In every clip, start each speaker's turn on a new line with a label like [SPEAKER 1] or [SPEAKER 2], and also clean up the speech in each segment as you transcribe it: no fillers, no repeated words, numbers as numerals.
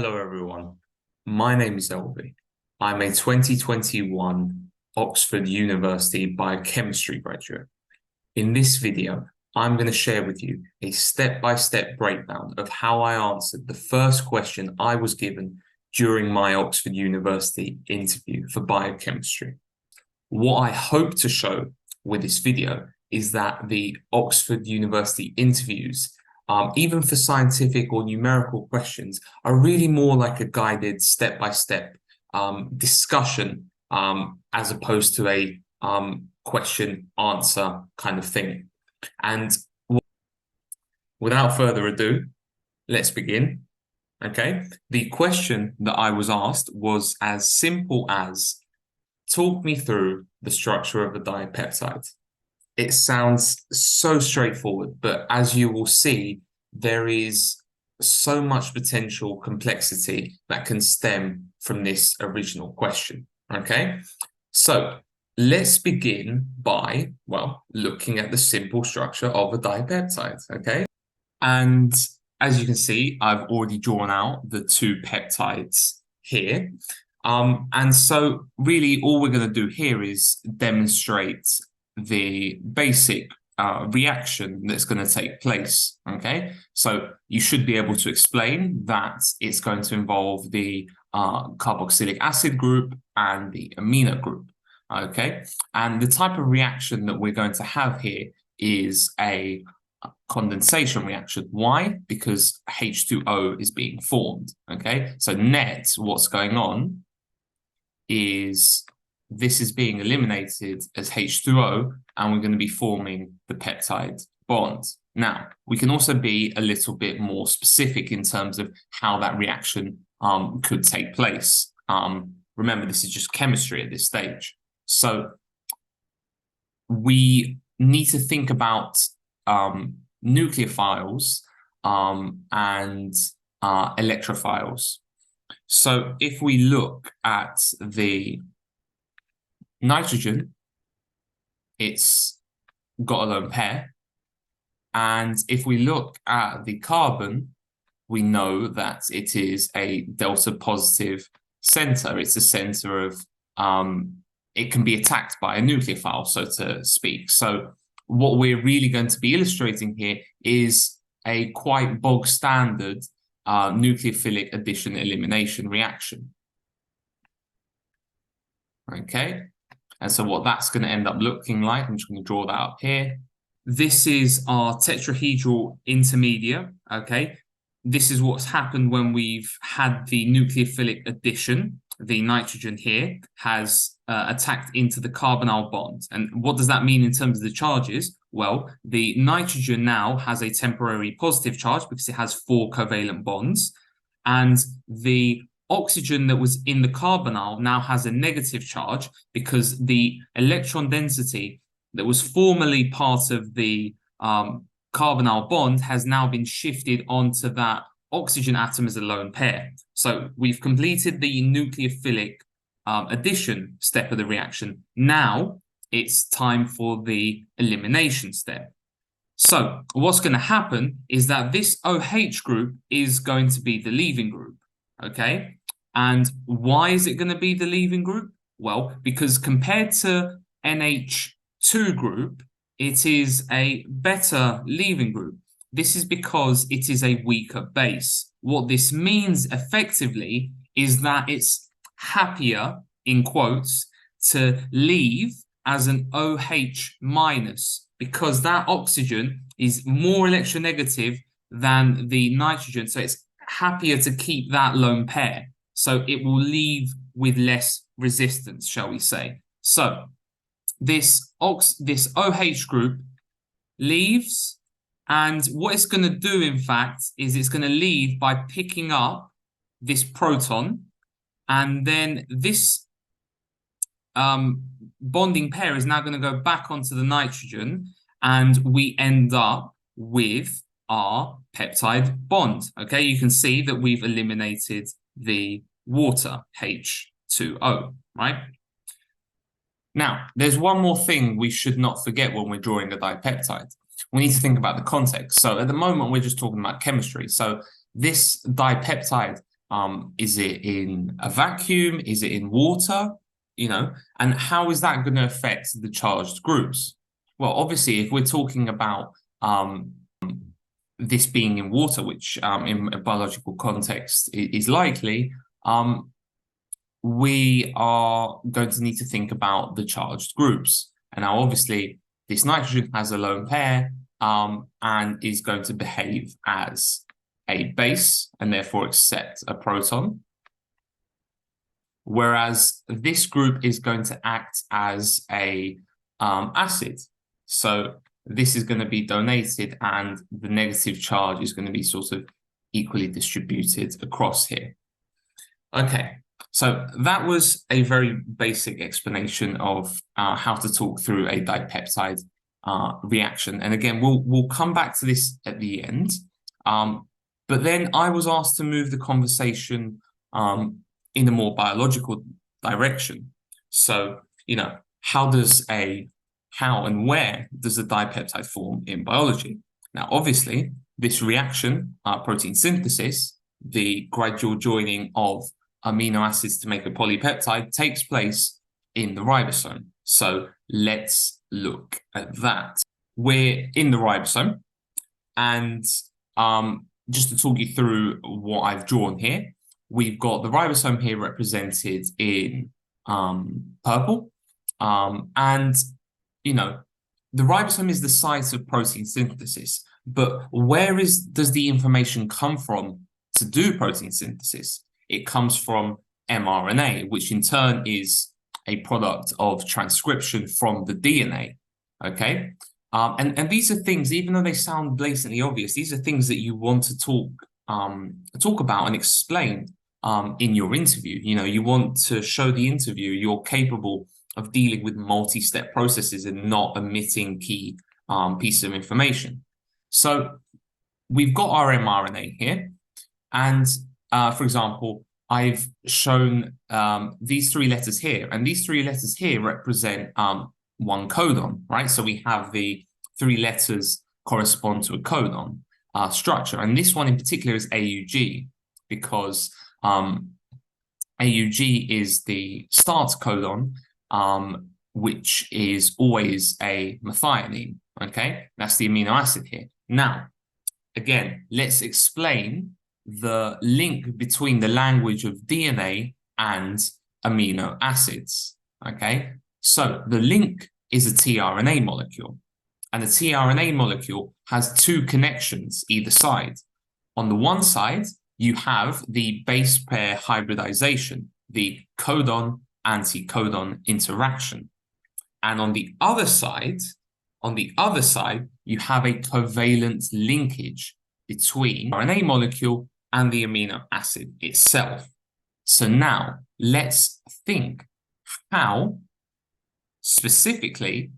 [SPEAKER 1] Hello everyone, my name is Elvi. I'm a 2021 Oxford University Biochemistry graduate. In this video, I'm going to share with you a step-by-step breakdown of how I answered the first question I was given during my Oxford University interview for biochemistry. What I hope to show with this video is that the Oxford University interviews, even for scientific or numerical questions, are really more like a guided step-by-step discussion as opposed to a question-answer kind of thing. And without further ado, let's begin. Okay, the question that I was asked was as simple as, talk me through the structure of a dipeptide. It sounds so straightforward, but as you will see, there is so much potential complexity that can stem from this original question, okay? So let's begin by, well, looking at the simple structure of a dipeptide, okay? And as you can see, I've already drawn out the two peptides here. And so really all we're going to do here is demonstrate the basic reaction that's going to take place, okay? So you should be able to explain that it's going to involve the carboxylic acid group and the amino group, okay? And the type of reaction that we're going to have here is a condensation reaction. Why? Because H2O is being formed, okay? So net, what's going on is this is being eliminated as H2O, and we're going to be forming the peptide bond. Now, we can also be a little bit more specific in terms of how that reaction could take place. Remember, this is just chemistry at this stage. So we need to think about nucleophiles and electrophiles. So if we look at the nitrogen, it's got a lone pair. And if we look at the carbon, we know that it is a delta positive center. It's a center of, it can be attacked by a nucleophile, so to speak. So what we're really going to be illustrating here is a quite bog standard nucleophilic addition elimination reaction. Okay, and so what that's going to end up looking like, I'm just going to draw that up here. This is our tetrahedral intermediate, okay? This is what's happened when we've had the nucleophilic addition. The nitrogen here has attacked into the carbonyl bond. And what does that mean in terms of the charges? Well, the nitrogen now has a temporary positive charge because it has 4 covalent bonds. And the oxygen that was in the carbonyl now has a negative charge because the electron density that was formerly part of the carbonyl bond has now been shifted onto that oxygen atom as a lone pair. So we've completed the nucleophilic addition step of the reaction. Now it's time for the elimination step. So what's going to happen is that this OH group is going to be the leaving group, okay? And why is it going to be the leaving group? Well, because compared to NH2 group, it is a better leaving group. This is because it is a weaker base. What this means effectively is that it's happier, in quotes, to leave as an OH minus because that oxygen is more electronegative than the nitrogen. So it's happier to keep that lone pair. So it will leave with less resistance, shall we say. So this OH group leaves, and what it's going to do, in fact, is it's going to leave by picking up this proton, and then this bonding pair is now going to go back onto the nitrogen, and we end up with our peptide bond. Okay, you can see that we've eliminated the water, H2O, right? Now, there's one more thing we should not forget when we're drawing a dipeptide. We need to think about the context. So at the moment, we're just talking about chemistry. So this dipeptide Is it in a vacuum? Is it in water? And how is that going to affect the charged groups? Well, obviously, if we're talking about this being in water, which in a biological context is likely, we are going to need to think about the charged groups. And now, obviously, this nitrogen has a lone pair and is going to behave as a base and therefore accept a proton. Whereas this group is going to act as a acid. So this is going to be donated and the negative charge is going to be sort of equally distributed across here. Okay, so that was a very basic explanation of how to talk through a dipeptide reaction. And again, we'll come back to this at the end. But then I was asked to move the conversation in a more biological direction. So, how and where does a dipeptide form in biology? Now, obviously, this reaction, protein synthesis, the gradual joining of amino acids to make a polypeptide, takes place in the ribosome. So let's look at that. We're in the ribosome, and just to talk you through what I've drawn here, we've got the ribosome here represented in purple. And, the ribosome is the site of protein synthesis. But where does the information come from to do protein synthesis? It comes from mRNA, which in turn is a product of transcription from the DNA. Okay? And these are things, even though they sound blatantly obvious, these are things that you want to talk about and explain in your interview. You want to show the interviewer you're capable of dealing with multi-step processes and not omitting key pieces of information. So we've got our mRNA here. And for example, I've shown these three letters here. And these three letters here represent one codon, right? So we have the three letters correspond to a codon structure. And this one in particular is AUG because AUG is the start codon, which is always a methionine, okay? That's the amino acid here. Now, again, let's explain the link between the language of DNA and amino acids, okay? So the link is a tRNA molecule, and the tRNA molecule has two connections either side. On the one side, you have the base pair hybridization, the codon-anticodon interaction. And on the other side, you have a covalent linkage between the RNA molecule and the amino acid itself. So now let's think how, specifically,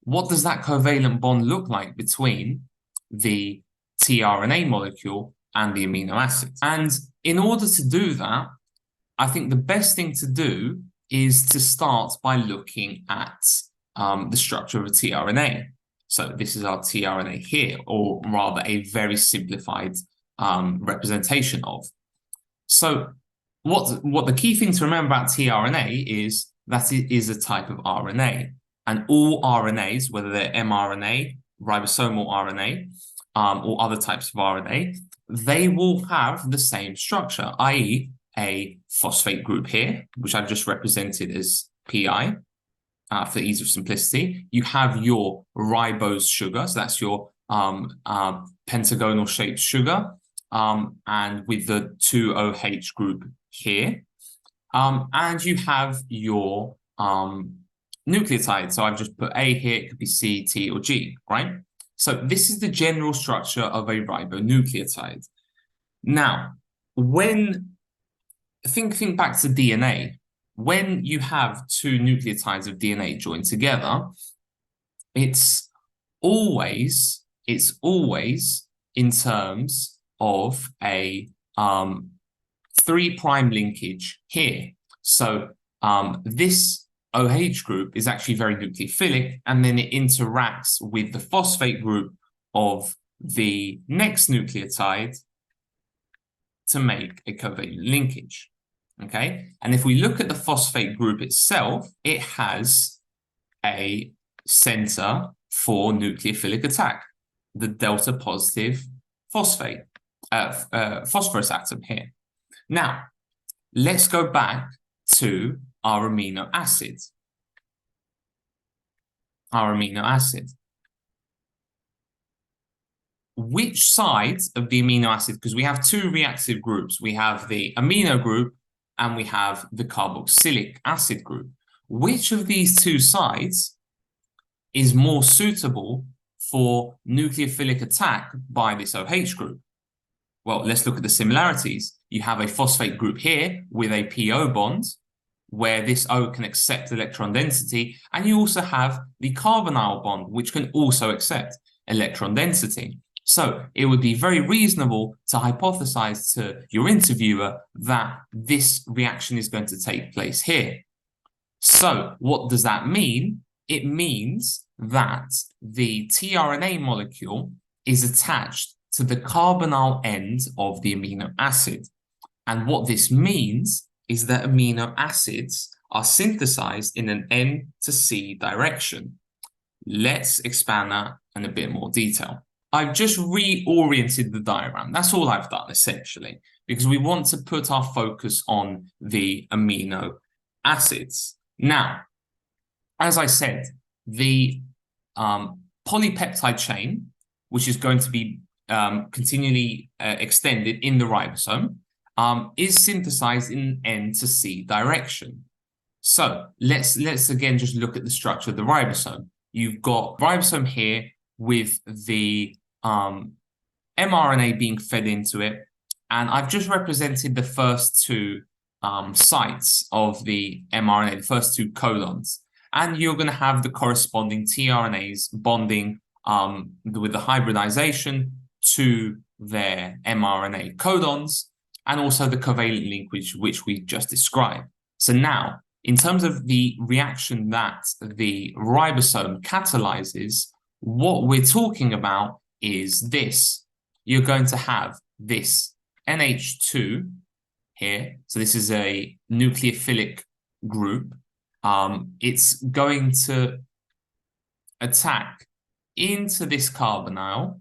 [SPEAKER 1] what does that covalent bond look like between the tRNA molecule and the amino acids? And in order to do that, I think the best thing to do is to start by looking at the structure of a tRNA. So this is our tRNA here, or rather a very simplified representation of. So what the key thing to remember about tRNA is that it is a type of RNA. And all RNAs, whether they're mRNA, ribosomal RNA, or other types of RNA, they will have the same structure, i.e. a phosphate group here, which I've just represented as PI for ease of simplicity. You have your ribose sugar, so that's your pentagonal shaped sugar, and with the 2OH group here. And you have your nucleotide. So I've just put A here, it could be C, T, or G, right? So this is the general structure of a ribonucleotide. Now, think back to DNA. When you have two nucleotides of DNA joined together, it's always in terms of a 3' linkage here. So this OH group is actually very nucleophilic, and then it interacts with the phosphate group of the next nucleotide to make a covalent linkage. Okay, and if we look at the phosphate group itself, it has a center for nucleophilic attack, the delta positive phosphate, phosphorus atom here. Now, let's go back to our amino acid. Which sides of the amino acid, because we have two reactive groups, we have the amino group and we have the carboxylic acid group. Which of these two sides is more suitable for nucleophilic attack by this OH group? Well, let's look at the similarities. You have a phosphate group here with a PO bond, where this O can accept electron density, and you also have the carbonyl bond, which can also accept electron density. So it would be very reasonable to hypothesize to your interviewer that this reaction is going to take place here. So what does that mean? It means that the tRNA molecule is attached to the carbonyl end of the amino acid. And what this means is that amino acids are synthesized in an N to C direction. Let's expand that in a bit more detail. I've just reoriented the diagram. That's all I've done, essentially, because we want to put our focus on the amino acids. Now, as I said, the polypeptide chain, which is going to be continually extended in the ribosome, is synthesized in N to C direction. So let's again just look at the structure of the ribosome. You've got ribosome here with the mRNA being fed into it, and I've just represented the first two sites of the mRNA, the first two codons, and you're going to have the corresponding tRNAs bonding with the hybridization to their mRNA codons, and also the covalent linkage, which we just described. So now, in terms of the reaction that the ribosome catalyzes, what we're talking about is this. You're going to have this NH2 here. So this is a nucleophilic group. It's going to attack into this carbonyl,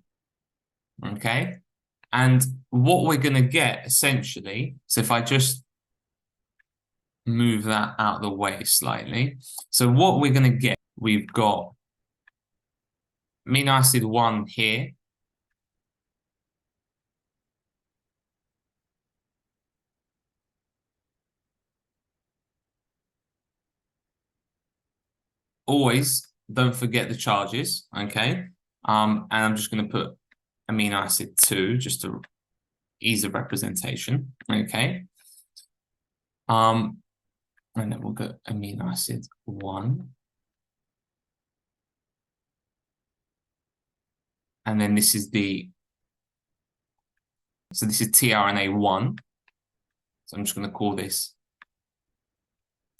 [SPEAKER 1] okay? And what we're going to get, essentially, so if I just move that out of the way slightly. So what we're going to get, we've got amino acid 1 here. Always don't forget the charges, okay? And I'm just going to put amino acid 2 just to ease the representation, okay? And then we'll go amino acid 1. And then this is so this is tRNA 1. So I'm just going to call this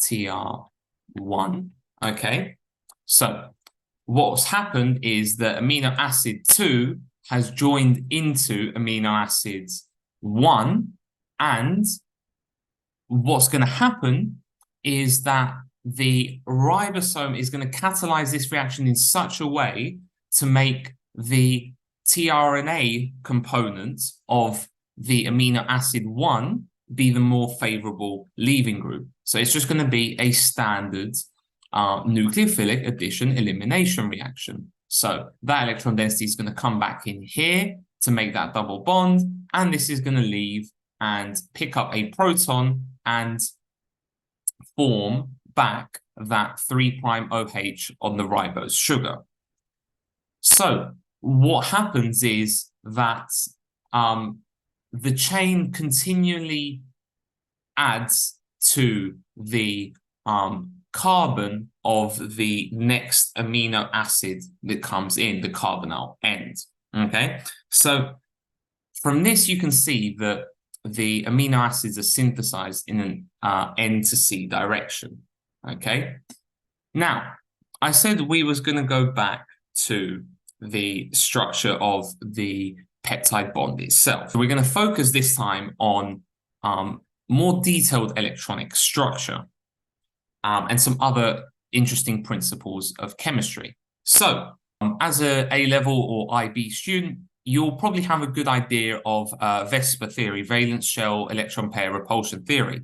[SPEAKER 1] TR1, okay? So what's happened is that amino acid 2 has joined into amino acid 1, and what's going to happen is that the ribosome is going to catalyze this reaction in such a way to make the tRNA component of the amino acid 1 be the more favorable leaving group. So it's just going to be a standard nucleophilic addition elimination reaction. So that electron density is going to come back in here to make that double bond, and this is going to leave and pick up a proton and form back that 3' OH on the ribose sugar. So what happens is that the chain continually adds to the carbon of the next amino acid that comes in, the carbonyl end, okay? So from this, you can see that the amino acids are synthesized in an N to C direction, okay? Now, I said we was going to go back to the structure of the peptide bond itself. So we're going to focus this time on more detailed electronic structure and some other interesting principles of chemistry. So as a A-level or IB student, you'll probably have a good idea of VSEPR theory, valence shell electron pair repulsion theory.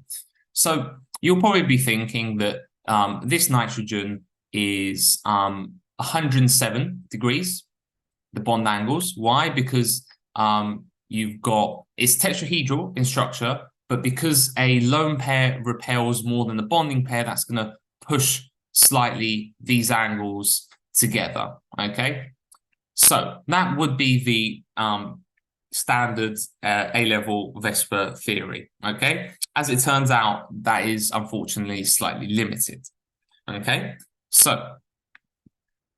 [SPEAKER 1] So you'll probably be thinking that this nitrogen is 107 degrees, the bond angles. Why? Because it's tetrahedral in structure, but because a lone pair repels more than the bonding pair, that's going to push slightly these angles together, okay? So that would be the standard A-level VSEPR theory, okay? As it turns out, that is unfortunately slightly limited, okay? So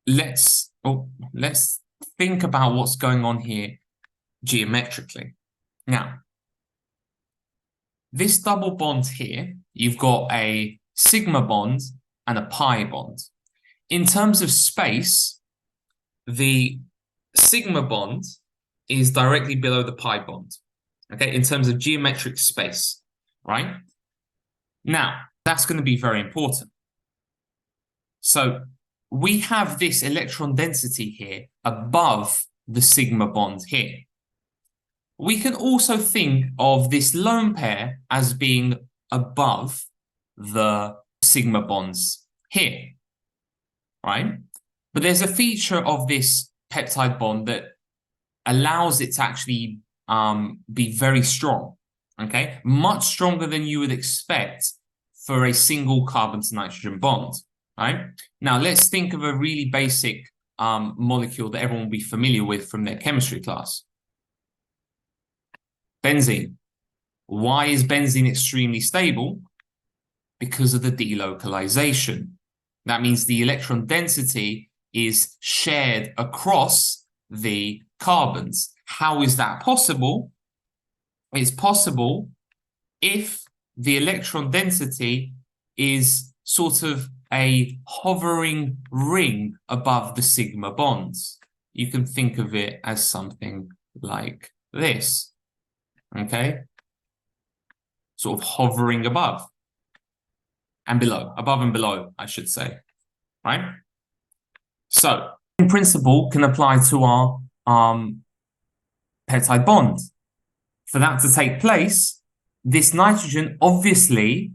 [SPEAKER 1] let's think about what's going on here geometrically. Now, this double bond here, you've got a sigma bond and a pi bond. In terms of space, the sigma bond is directly below the pi bond, okay, in terms of geometric space, right? Now, that's going to be very important. So we have this electron density here above the sigma bond here. We can also think of this lone pair as being above the sigma bonds here, right? But there's a feature of this peptide bond that allows it to actually be very strong, okay? Much stronger than you would expect for a single carbon to nitrogen bond, right? Now, let's think of a really basic molecule that everyone will be familiar with from their chemistry class. Benzene. Why is benzene extremely stable? Because of the delocalization. That means the electron density is shared across the carbons. How is that possible? It's possible if the electron density is sort of a hovering ring above the sigma bonds. You can think of it as something like this, okay? Sort of hovering above and below, above and below, I should say, right? So, in principle, can apply to our peptide bond. For that to take place, this nitrogen obviously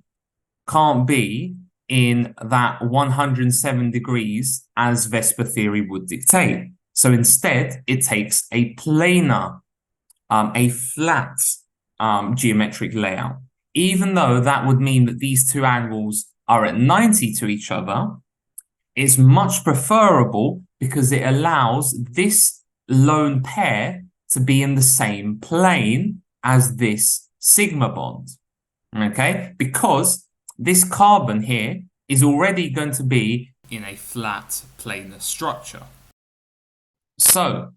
[SPEAKER 1] can't be in that 107 degrees as VSEPR theory would dictate. So instead, it takes a planar, a flat geometric layout. Even though that would mean that these two angles are at 90 to each other, it's much preferable because it allows this lone pair to be in the same plane as this sigma bond, okay? Because this carbon here is already going to be in a flat planar structure. So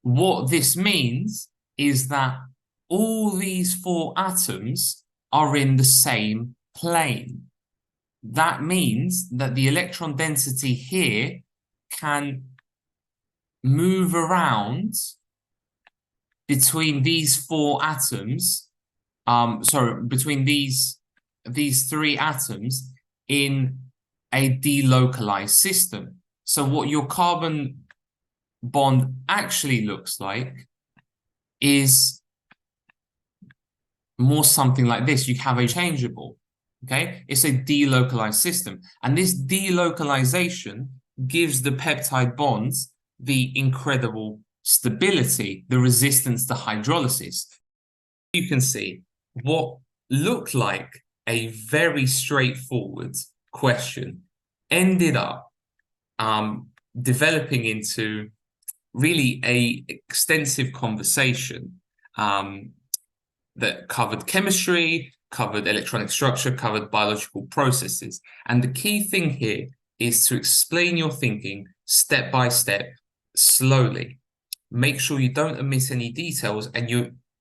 [SPEAKER 1] what this means is that all these four atoms are in the same plane. That means that the electron density here can move around between these four atoms, between these three atoms in a delocalized system. So what your carbon bond actually looks like is more something like this. You have a changeable, okay? It's a delocalized system. And this delocalization gives the peptide bonds the incredible stability, the resistance to hydrolysis. You can see what looked like a very straightforward question ended up developing into really an extensive conversation that covered chemistry, covered electronic structure, covered biological processes. And the key thing here is to explain your thinking step by step, slowly. Make sure you don't omit any details, and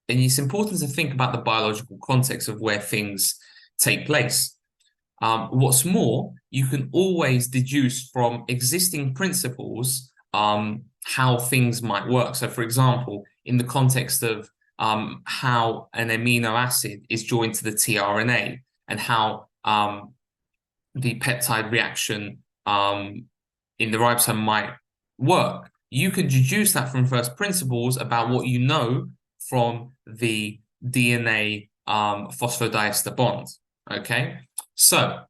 [SPEAKER 1] it's important to think about the biological context of where things take place. What's more, you can always deduce from existing principles how things might work. So, for example, in the context of how an amino acid is joined to the tRNA and how the peptide reaction in the ribosome might work. You could deduce that from first principles about what you know from the DNA phosphodiester bond. Okay, so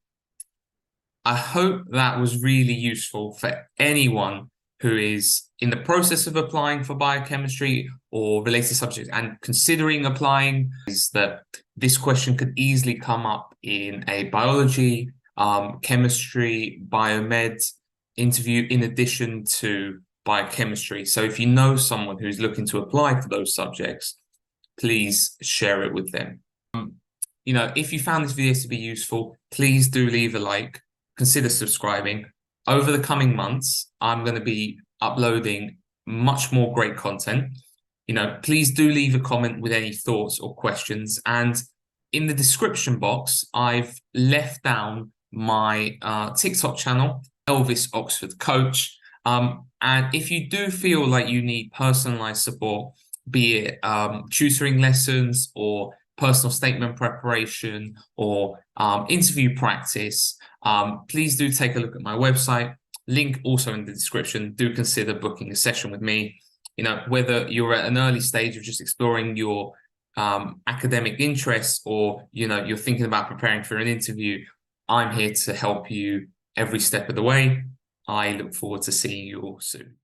[SPEAKER 1] I hope that was really useful for anyone who is in the process of applying for biochemistry or related subjects and considering applying. Is that this question could easily come up in a biology, chemistry, biomed interview in addition to biochemistry. So if you know someone who's looking to apply for those subjects, please share it with them. If you found this video to be useful, please do leave a like, consider subscribing. Over the coming months, I'm going to be uploading much more great content. Please do leave a comment with any thoughts or questions. And in the description box, I've left down my TikTok channel, Elvis Oxford Coach. And if you do feel like you need personalized support, be it tutoring lessons or personal statement preparation or interview practice, please do take a look at my website. Link also in the description. Do consider booking a session with me. Whether you're at an early stage of just exploring your academic interests or you're thinking about preparing for an interview, I'm here to help you every step of the way. I look forward to seeing you all soon.